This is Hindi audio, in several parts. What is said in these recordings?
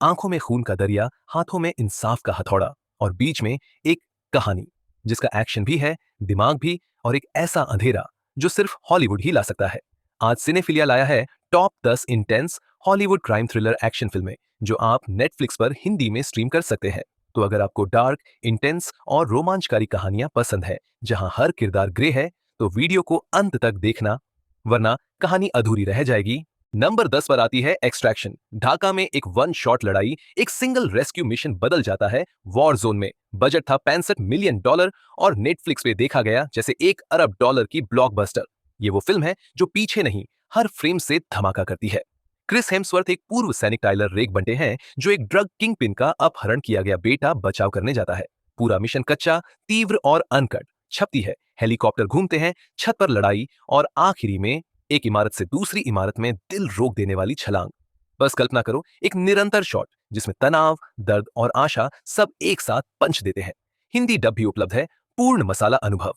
आंखों में खून का दरिया, हाथों में इंसाफ का हथौड़ा और बीच में एक कहानी जिसका एक्शन भी है, दिमाग भी और एक ऐसा अंधेरा जो सिर्फ हॉलीवुड ही ला सकता है। आज सिनेफिलिया लाया है top 10 intense Hollywood crime thriller action फिल्में जो आप नेटफ्लिक्स पर हिंदी में स्ट्रीम कर सकते हैं। तो अगर आपको डार्क, इंटेंस और रोमांचकारी कहानियां पसंद है जहां हर किरदार ग्रे है, तो वीडियो को अंत तक देखना, वरना कहानी अधूरी रह जाएगी। नंबर 10 पर आती है एक्सट्रैक्शन। ढाका में एक वन शॉट लड़ाई, एक सिंगल रेस्क्यू मिशन बदल जाता है वॉर जोन में। बजट था $65 मिलियन और नेटफ्लिक्स पे देखा गया जैसे $1 अरब की ब्लॉकबस्टर। ये वो फिल्म है जो पीछे नहीं, हर फ्रेम से धमाका करती है। क्रिस हेम्सवर्थ एक पूर्व सैनिक टाइलर रेक बनते हैं जो एक ड्रग किंगपिन का अपहरण किया गया बेटा बचाव करने जाता है। पूरा मिशन कच्चा, तीव्र और अनकट छपती है। हेलीकॉप्टर घूमते हैं, छत पर लड़ाई और आखिरी में एक इमारत से दूसरी इमारत में दिल रोक देने वाली छलांग। बस कल्पना करो, एक निरंतर शॉट जिसमें तनाव, दर्द और आशा सब एक साथ पंच देते हैं। हिंदी डब भी उपलब्ध है, पूर्ण मसाला अनुभव।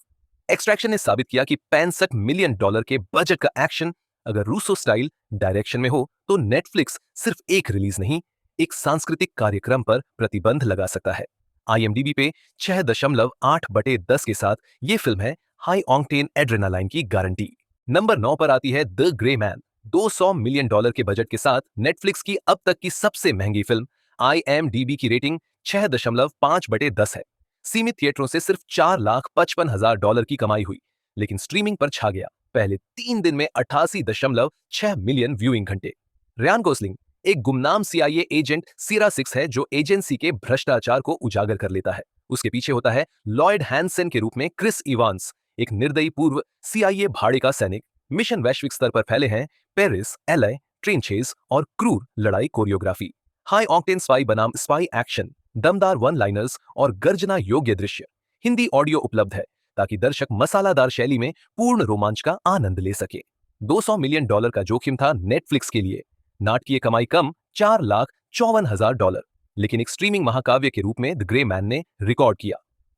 एक्सट्रैक्शन ने साबित किया कि $65 मिलियन के बजट का एक्शन अगर रूसो स्टाइल डायरेक्शन में हो तो नेटफ्लिक्स सिर्फ एक रिलीज नहीं, एक सांस्कृतिक कार्यक्रम पर प्रतिबंध लगा सकता है। IMDb पे 6.8/10 के साथ ये फिल्म है हाई ऑक्टेन एड्रेनालाइन की गारंटी। नंबर 9 पर आती है द ग्रे मैन। $200 मिलियन के बजट के साथ नेटफ्लिक्स की अब तक की सबसे महंगी फिल्म। IMDb की रेटिंग 6.5/10 है। सीमित थिएटरों से सिर्फ $4,55,000 की कमाई हुई, लेकिन स्ट्रीमिंग पर छा गया पहले 3 दिन में 88.6 मिलियन व्यूइंग घंटे। रियान गोसलिंग एक गुमनाम CIA एजेंट सीरा 6 है जो एजेंसी के भ्रष्टाचार को उजागर कर लेता है। उसके पीछे होता है लॉयड हैंसन के रूप में क्रिस इवांस, एक निर्दयी पूर्व CIA भाड़े का सैनिक। मिशन वैश्विक स्तर पर फैले हैं, पेरिस, LA, ट्रेन चेज और क्रूर लड़ाई कोरियोग्राफी। हाई ऑक्टेन स्पाई बनाम स्पाई एक्शन, दमदार वन लाइनर्स और गर्जना योग्य दृश्य। हिंदी ऑडियो उपलब्ध है ताकि दर्शक मसालादार शैली में पूर्ण रोमांच का आनंद ले सके। $200 मिलियन का जोखिम था नेटफ्लिक्स के लिए। नाटकीय कमाई कम, $4,54,000, लेकिन एक स्ट्रीमिंग महाकाव्य के रूप में द ग्रे मैन ने रिकॉर्ड किया।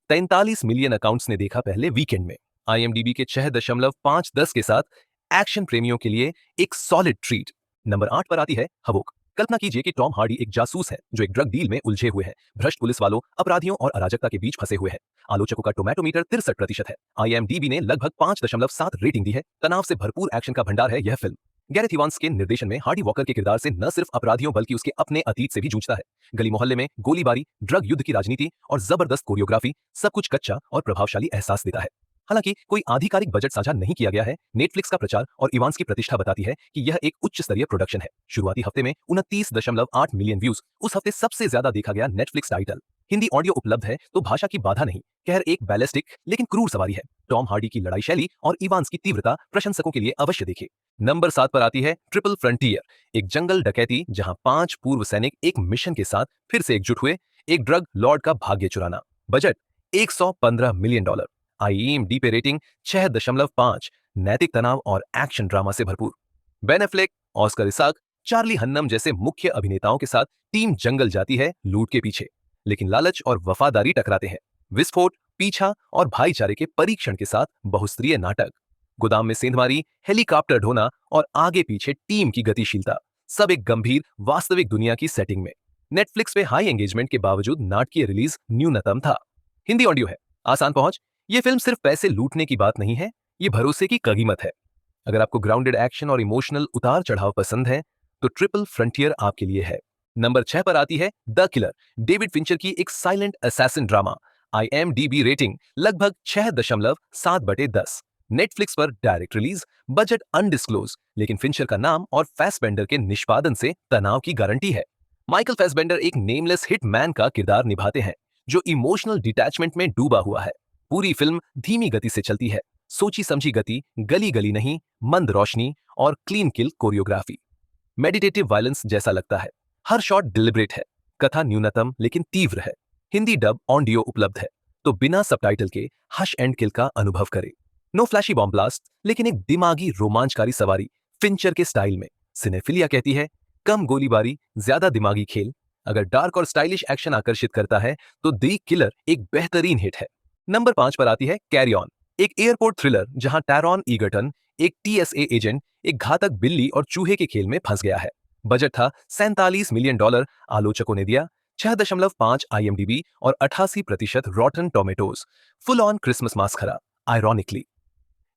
43 मिलियन अकाउंट्स ने देखा पहले वीकेंड में। IMDb के 6.5/10 के साथ एक्शन प्रेमियों के लिए एक सॉलिड ट्रीट। नंबर 8 पर आती है हवोक। कल्पना कीजिए कि टॉम हार्डी एक जासूस है जो एक ड्रग डील में उलझे हुए है। भ्रष्ट पुलिस वालों, अपराधियों और अराजकता के बीच फंसे हुए हैं। आलोचकों का टोमेटो मीटर 63% है। IMDb ने लगभग 5.7 रेटिंग दी है। तनाव से भरपूर एक्शन का भंडार है यह फिल्म। गैरेथ इवांस के निर्देशन में हार्डी वॉकर के किरदार से न सिर्फ अपराधियों बल्कि उसके अपने अतीत से भी जूझता है। गली मोहल्ले में गोलीबारी, ड्रग युद्ध की राजनीति और जबरदस्त कोरियोग्राफी, सब कुछ कच्चा और प्रभावशाली एहसास देता है। हालांकि कोई आधिकारिक बजट साझा नहीं किया गया है, नेटफ्लिक्स का प्रचार और इवांस की प्रतिष्ठा बताती है कि यह एक उच्च स्तरीय प्रोडक्शन है। शुरुआती हफ्ते में 29.8 मिलियन व्यूज, उस हफ्ते सबसे ज्यादा देखा गया नेटफ्लिक्स टाइटल। हिंदी ऑडियो उपलब्ध है तो भाषा की बाधा नहीं। कहर एक बैलिस्टिक लेकिन क्रूर सवारी है। टॉम हार्डी की लड़ाई शैली और इवांस की तीव्रता प्रशंसकों के लिए अवश्य देखें। नंबर 7 पर आती है ट्रिपल फ्रंटियर। एक जंगल डकैती जहां 5 पूर्व सैनिक एक मिशन के साथ फिर से एकजुट हुए, एक ड्रग लॉर्ड का भाग्य चुराना। Budget $115 million. IMDb पे रेटिंग 6.5। नैतिक तनाव और एक्शन ड्रामा से भरपूर। Ben Affleck, Oscar Isaac, Charlie Hunnam जैसे मुख्य अभिनेताओं के साथ टीम जंगल जाती है लूट के पीछे, लेकिन लालच और वफादारी टकराते हैं। विस्फोट, पीछा और भाईचारे के परीक्षण के साथ बहुस्तरीय नाटक। गोदाम में सेंधमारी, हेलीकॉप्टर ढोना और आगे पीछे टीम की गतिशीलता, सब एक गंभीर वास्तविक दुनिया की सेटिंग में। नेटफ्लिक्स पे हाई एंगेजमेंट के बावजूद नाटकीय रिलीज न्यूनतम था। हिंदी ऑडियो है, आसान पहुंच। ये फिल्म सिर्फ पैसे लूटने की बात नहीं है, ये भरोसे की कीमत है। अगर आपको ग्राउंडेड एक्शन और इमोशनल उतार चढ़ाव पसंद है तो ट्रिपल फ्रंटियर आपके लिए है। नंबर 6 पर आती है द किलर। डेविड फिंचर की एक silent assassin drama. IMDb rating लगभग 6.7/10। नेटफ्लिक्स पर डायरेक्ट रिलीज, बजट अनडिस्क्लोज, लेकिन फिंचर का नाम और फैसबेंडर के निष्पादन से तनाव की गारंटी है। माइकल फैसबेंडर एक नेमलेस हिट मैन का किरदार निभाते हैं जो इमोशनल डिटैचमेंट में डूबा हुआ है। पूरी फिल्म धीमी गति से चलती है, सोची समझी गति, गली गली नहीं, मंद रोशनी और क्लीन किल कोरियोग्राफी। मेडिटेटिव वायलेंस जैसा लगता है। हर शॉट डिलिब्रेट है, कथा न्यूनतम लेकिन तीव्र है। हिंदी डब ऑडियो उपलब्ध है तो बिना सबटाइटल के हश एंड किल का अनुभव करें। नो फ्लैशी बॉम्ब ब्लास्ट, लेकिन एक दिमागी रोमांचकारी सवारी फिंचर के स्टाइल में। सिनेफिलिया कहती है कम गोलीबारी, ज्यादा दिमागी खेल। अगर डार्क और स्टाइलिश एक्शन आकर्षित करता है तो द किलर एक बेहतरीन हिट है। नंबर 5 पर आती है कैरी ऑन। एक एयरपोर्ट थ्रिलर जहां टैरॉन ईगर्टन, एक TSA एजेंट, एक घातक बिल्ली और चूहे के खेल में फंस गया है। बजट था $47 मिलियन। आलोचकों ने दिया 6.5 IMDb और 88% Rotten Tomatoes. Full on Christmas मास्खरा। आयरॉनिकली,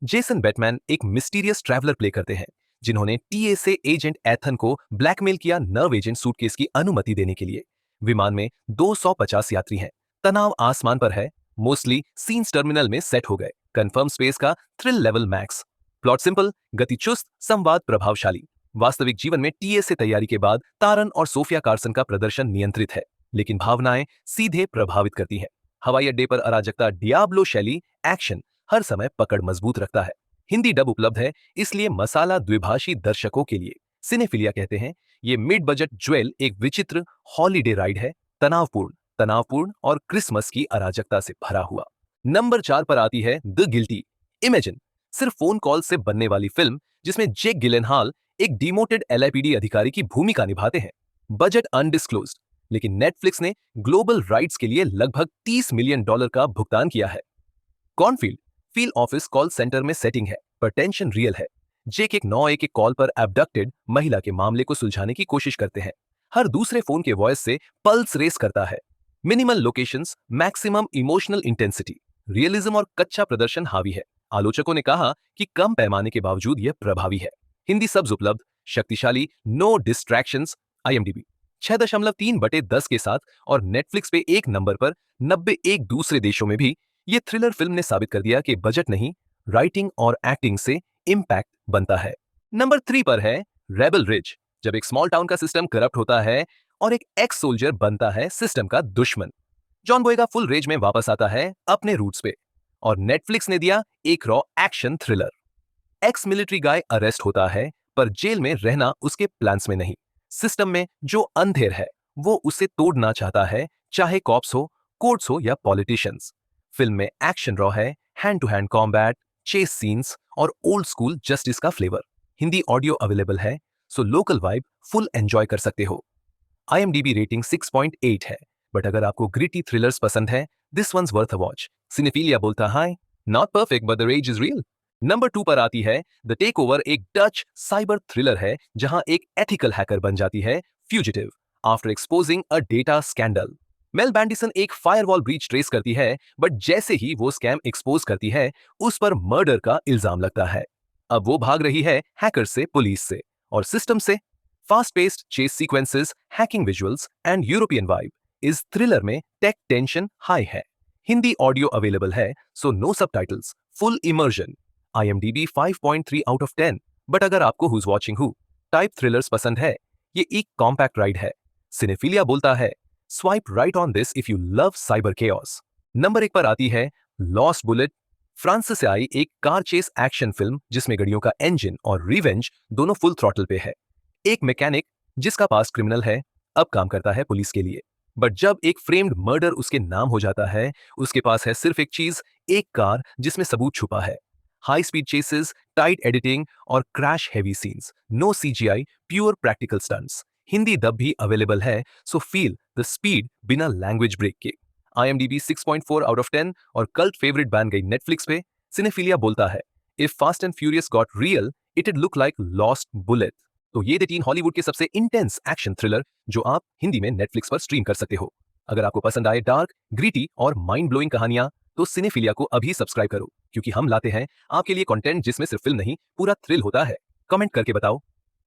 जेसन बेटमैन एक मिस्टीरियस ट्रैवलर प्ले करते हैं जिन्होंने टीएसए एजेंट एथन को ब्लैकमेल किया नर्व एजेंट सूटकेस की अनुमति देने के लिए। विमान में 250 यात्री हैं। तनाव आसमान पर है। मोस्टली सीन्स टर्मिनल में सेट हो गए। कंफर्म स्पेस का thrill level max. Plot simple, गति चुस्त, संवाद प्रभावशाली। वास्तविक जीवन में टीएसए तैयारी के बाद तारन और सोफिया कार्सन का प्रदर्शन नियंत्रित है, लेकिन भावनाएं सीधे प्रभावित करती हैं। हवाई अड्डे पर अराजकता, डियाब्लो शैली, एक्शन हर समय पकड़ मजबूत रखता है। हिंदी डब उपलब्ध है, इसलिए मसाला द्विभाषी दर्शकों के लिए। सिनेफिलिया कहते हैं ये मिड बजट ज्वेल एक विचित्र हॉलीडे राइड है, तनावपूर्ण और क्रिसमस की अराजकता से भरा हुआ। नंबर 4 पर आती है द गिल्टी। इमेजिन, सिर्फ फोन कॉल से बनने वाली फिल्म जिसमें जेक गिलेनहॉल एक डिमोटेड एलएपीडी अधिकारी की भूमिका निभाते हैं। बजट अनडिस्क्लोज्ड, लेकिन नेटफ्लिक्स ने ग्लोबल राइट्स के लिए लगभग $30 मिलियन का भुगतान किया है। Cornfield field office call centre में सेटिंग है, पर टेंशन रियल है। जेक एक 911 के कॉल पर एब्डक्टेड महिला के मामले को सुलझाने की कोशिश करते हैं। हर दूसरे फोन के वॉइस से पल्स रेस करता है। Minimal locations, maximum emotional intensity, realism और कच्चा प्रदर्शन हावी है। आलोचकों ने कहा कि कम पैमाने के बावजूद यह प्रभावी है। हिंदी सब्स उपलब्ध, शक्तिशाली, नो डिस्ट्रैक्शंस। IMDb 6.3/10 के साथ और नेटफ्लिक्स पे एक नंबर पर 91 दूसरे देशों में भी। ये थ्रिलर फिल्म ने साबित कर दिया कि बजट नहीं, राइटिंग और एक्टिंग से इम्पैक्ट बनता है। नंबर 3 पर है रेबल रिज। जब एक स्मॉल टाउन का सिस्टम करप्ट होता है और एक एक्स सोल्जर बनता है सिस्टम का दुश्मन। जॉन बोयेगा फुल रेज में वापस आता है अपने रूट्स पे, और नेटफ्लिक्स ने दिया एक raw action thriller. Ex military guy arrest होता है, पर जेल में रहना उसके प्लान्स में नहीं। सिस्टम में जो अंधेर है वो उसे तोड़ना चाहता है, चाहे कॉप्स हो, कोर्ट्स हो या पॉलिटिशियंस। फिल्म में एक्शन रॉ है, hand to hand combat, chase scenes और ओल्ड स्कूल जस्टिस का फ्लेवर। हिंदी ऑडियो अवेलेबल है, so local vibe full enjoy कर सकते हो। IMDb रेटिंग 6.8 है, बट अगर आपको ग्रिटी थ्रिलर्स पसंद है, this once worth a watch. Cinephilia बोलता है not perfect but the rage is real. Number 2 पर आती है द टेक ओवर। एक डच साइबर थ्रिलर है जहां एक एथिकल हैकर बन जाती है fugitive after exposing a data scandal. Mel Bandison एक फायरवॉल ब्रीच ट्रेस करती है, बट जैसे ही वो स्कैम एक्सपोज करती है उस पर मर्डर का इल्जाम लगता है। अब वो भाग रही है हैकर से, पुलिस से और सिस्टम से। Fast paced chase sequences, hacking visuals and European vibe. इस थ्रिलर में टेक टेंशन हाई है। हिंदी ऑडियो अवेलेबल है, so no subtitles, full immersion. IMDb 5.3 out of 10, but अगर आपको who's watching who type thrillers पसंद है, ये एक कॉम्पैक्ट राइड है। सिनेफिलिया बोलता है swipe right on this if you love cyber chaos. Number 1 पर आती है लॉस्ट बुलेट। फ्रांस से आई एक कार चेस एक्शन फिल्म जिसमें गाड़ियों का इंजन और रिवेंज दोनों फुल थ्रॉटल पे है। एक मैकेनिक जिसका पास क्रिमिनल है, अब काम करता है पुलिस के लिए, बट जब एक फ्रेम्ड मर्डर उसके नाम हो जाता है, उसके पास है सिर्फ एक चीज, एक कार जिसमें सबूत छुपा है। High speed chases, tight editing और crash heavy scenes, no CGI, pure practical stunts. Hindi dub भी अवेलेबल है, सो फील द स्पीड बिना लैंग्वेज ब्रेक के। IMDb 6.4 आउट ऑफ 10 और कल्ट फेवरेट बन गई नेटफ्लिक्स पे। सिनेफिलिया बोलता है if fast and furious got real, it look like lost bullet. तो ये थे 3 हॉलीवुड के सबसे इंटेंस एक्शन थ्रिलर जो आप हिंदी में नेटफ्लिक्स पर स्ट्रीम कर सकते हो। अगर आपको पसंद आए डार्क, ग्रीटी और माइंड ब्लोइंग कहानियां, तो सिनेफिलिया को अभी सब्सक्राइब करो, क्योंकि हम लाते हैं आपके लिए कंटेंट जिसमें सिर्फ फिल्म नहीं, पूरा थ्रिल होता है। कमेंट करके बताओ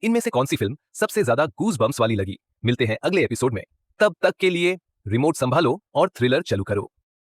इनमें से कौन सी फिल्म सबसे ज्यादा गूज बम्प्स वाली लगी। मिलते हैं अगले एपिसोड में, तब तक के लिए रिमोट संभालो और थ्रिलर चालू करो।